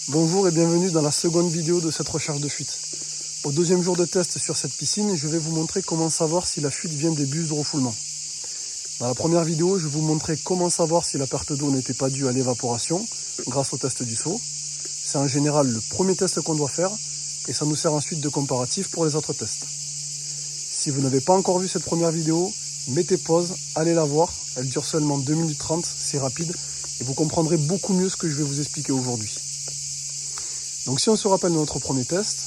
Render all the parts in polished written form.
Bonjour et bienvenue dans la seconde vidéo de cette recherche de fuite. Au deuxième jour de test sur cette piscine, je vais vous montrer comment savoir si la fuite vient des bus de refoulement. Dans la première vidéo, je vous montrais comment savoir si la perte d'eau n'était pas due à l'évaporation grâce au test du seau. C'est en général le premier test qu'on doit faire et ça nous sert ensuite de comparatif pour les autres tests. Si vous n'avez pas encore vu cette première vidéo, mettez pause, allez la voir. Elle dure seulement 2 minutes 30, c'est rapide et vous comprendrez beaucoup mieux ce que je vais vous expliquer aujourd'hui. Donc si on se rappelle de notre premier test,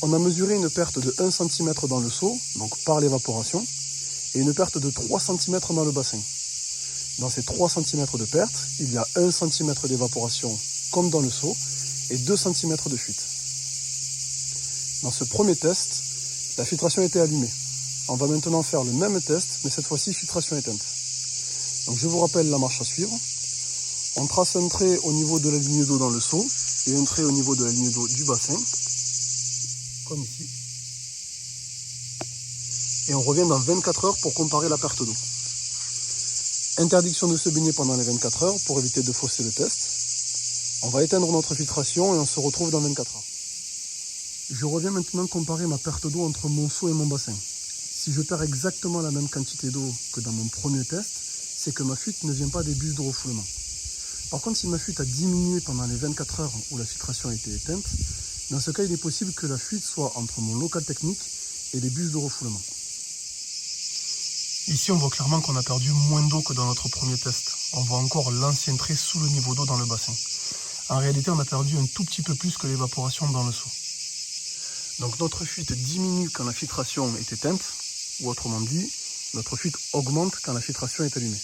on a mesuré une perte de 1 cm dans le seau, donc par l'évaporation, et une perte de 3 cm dans le bassin. Dans ces 3 cm de perte, il y a 1 cm d'évaporation comme dans le seau et 2 cm de fuite. Dans ce premier test, la filtration était allumée. On va maintenant faire le même test, mais cette fois-ci filtration éteinte. Donc je vous rappelle la marche à suivre. On trace un trait au niveau de la ligne d'eau dans le seau et un trait au niveau de la ligne d'eau du bassin, comme ici. Et on revient dans 24 heures pour comparer la perte d'eau. Interdiction de se baigner pendant les 24 heures pour éviter de fausser le test. On va éteindre notre filtration et on se retrouve dans 24 heures. Je reviens maintenant comparer ma perte d'eau entre mon seau et mon bassin. Si je perds exactement la même quantité d'eau que dans mon premier test, c'est que ma fuite ne vient pas des bus de refoulement. Par contre, si ma fuite a diminué pendant les 24 heures où la filtration a été éteinte, dans ce cas, il est possible que la fuite soit entre mon local technique et les bus de refoulement. Ici, on voit clairement qu'on a perdu moins d'eau que dans notre premier test. On voit encore l'ancien trait sous le niveau d'eau dans le bassin. En réalité, on a perdu un tout petit peu plus que l'évaporation dans le seau. Donc notre fuite diminue quand la filtration est éteinte, ou autrement dit, notre fuite augmente quand la filtration est allumée.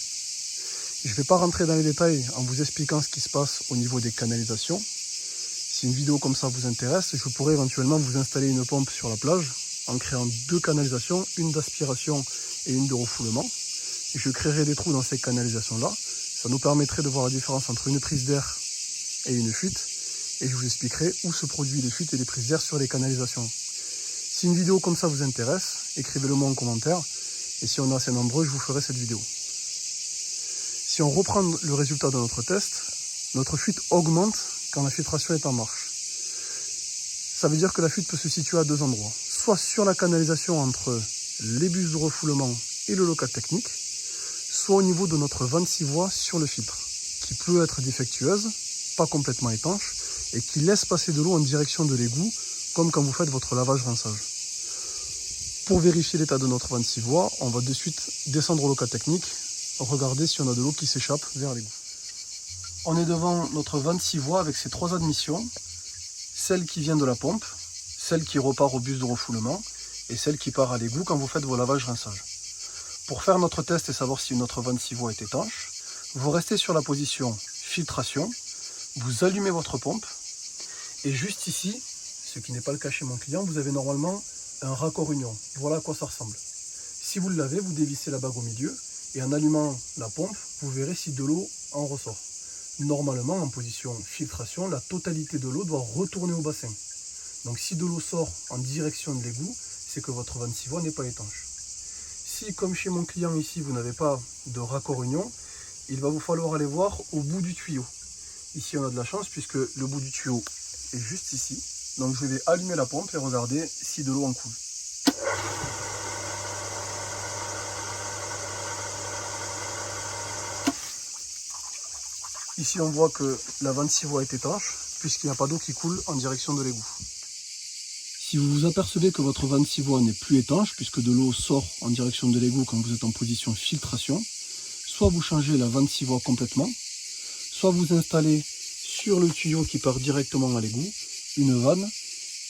Je ne vais pas rentrer dans les détails en vous expliquant ce qui se passe au niveau des canalisations. Si une vidéo comme ça vous intéresse, je pourrais éventuellement vous installer une pompe sur la plage en créant 2 canalisations, une d'aspiration et une de refoulement. Et je créerai des trous dans ces canalisations-là. Ça nous permettrait de voir la différence entre une prise d'air et une fuite. Et je vous expliquerai où se produisent les fuites et les prises d'air sur les canalisations. Si une vidéo comme ça vous intéresse, écrivez-le moi en commentaire. Et si on est assez nombreux, je vous ferai cette vidéo. Si on reprend le résultat de notre test, notre fuite augmente quand la filtration est en marche. Ça veut dire que la fuite peut se situer à 2 endroits. Soit sur la canalisation entre les bus de refoulement et le local technique, soit au niveau de notre 26 voies sur le filtre, qui peut être défectueuse, pas complètement étanche, et qui laisse passer de l'eau en direction de l'égout, comme quand vous faites votre lavage-rinçage. Pour vérifier l'état de notre 26 voies, on va de suite descendre au local technique, regarder si on a de l'eau qui s'échappe vers l'égout. On est devant notre 26 voies avec ses 3 admissions, celle qui vient de la pompe, celle qui repart au bus de refoulement et celle qui part à l'égout quand vous faites vos lavages-rinçages. Pour faire notre test et savoir si notre 26 voies est étanche, vous restez sur la position filtration, vous allumez votre pompe et juste ici, ce qui n'est pas le cas chez mon client, vous avez normalement un raccord union. Voilà à quoi ça ressemble. Si vous l'avez, vous dévissez la bague au milieu et en allumant la pompe, vous verrez si de l'eau en ressort. Normalement, en position filtration, la totalité de l'eau doit retourner au bassin. Donc si de l'eau sort en direction de l'égout, c'est que votre 26 voies n'est pas étanche. Si, comme chez mon client ici, vous n'avez pas de raccord union, il va vous falloir aller voir au bout du tuyau. Ici, on a de la chance puisque le bout du tuyau est juste ici. Donc je vais allumer la pompe et regarder si de l'eau en coule. Ici, on voit que la 26 voies est étanche, puisqu'il n'y a pas d'eau qui coule en direction de l'égout. Si vous vous apercevez que votre 26 voies n'est plus étanche, puisque de l'eau sort en direction de l'égout quand vous êtes en position filtration, soit vous changez la 26 voies complètement, soit vous installez sur le tuyau qui part directement à l'égout une vanne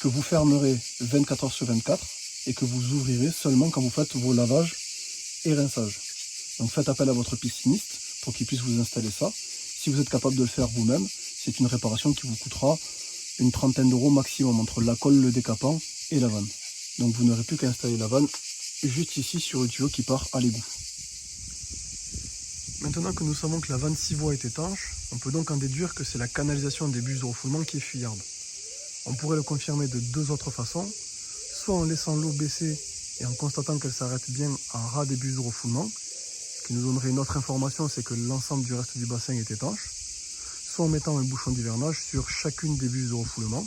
que vous fermerez 24 heures sur 24 et que vous ouvrirez seulement quand vous faites vos lavages et rinçages. Donc faites appel à votre pisciniste pour qu'il puisse vous installer ça. Si vous êtes capable de le faire vous-même, c'est une réparation qui vous coûtera une trentaine d'euros maximum entre la colle, le décapant et la vanne. Donc vous n'aurez plus qu'à installer la vanne juste ici sur le tuyau qui part à l'égout. Maintenant que nous savons que la 26 voies est étanche, on peut donc en déduire que c'est la canalisation des bus de refoulement qui est fuyarde. On pourrait le confirmer de 2 autres façons, soit en laissant l'eau baisser et en constatant qu'elle s'arrête bien en ras des bus de refoulement, ce qui nous donnerait une autre information, c'est que l'ensemble du reste du bassin est étanche, soit en mettant un bouchon d'hivernage sur chacune des bûches de refoulement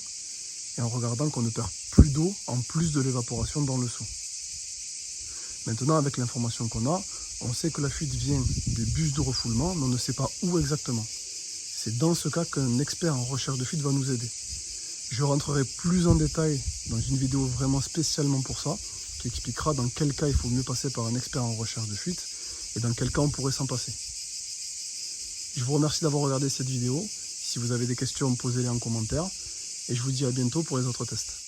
et en regardant qu'on ne perd plus d'eau en plus de l'évaporation dans le seau. Maintenant, avec l'information qu'on a, on sait que la fuite vient des bûches de refoulement, mais on ne sait pas où exactement. C'est dans ce cas qu'un expert en recherche de fuite va nous aider. Je rentrerai plus en détail dans une vidéo vraiment spécialement pour ça, qui expliquera dans quel cas il faut mieux passer par un expert en recherche de fuite et dans quel cas on pourrait s'en passer. Je vous remercie d'avoir regardé cette vidéo. Si vous avez des questions, posez-les en commentaire et je vous dis à bientôt pour les autres tests.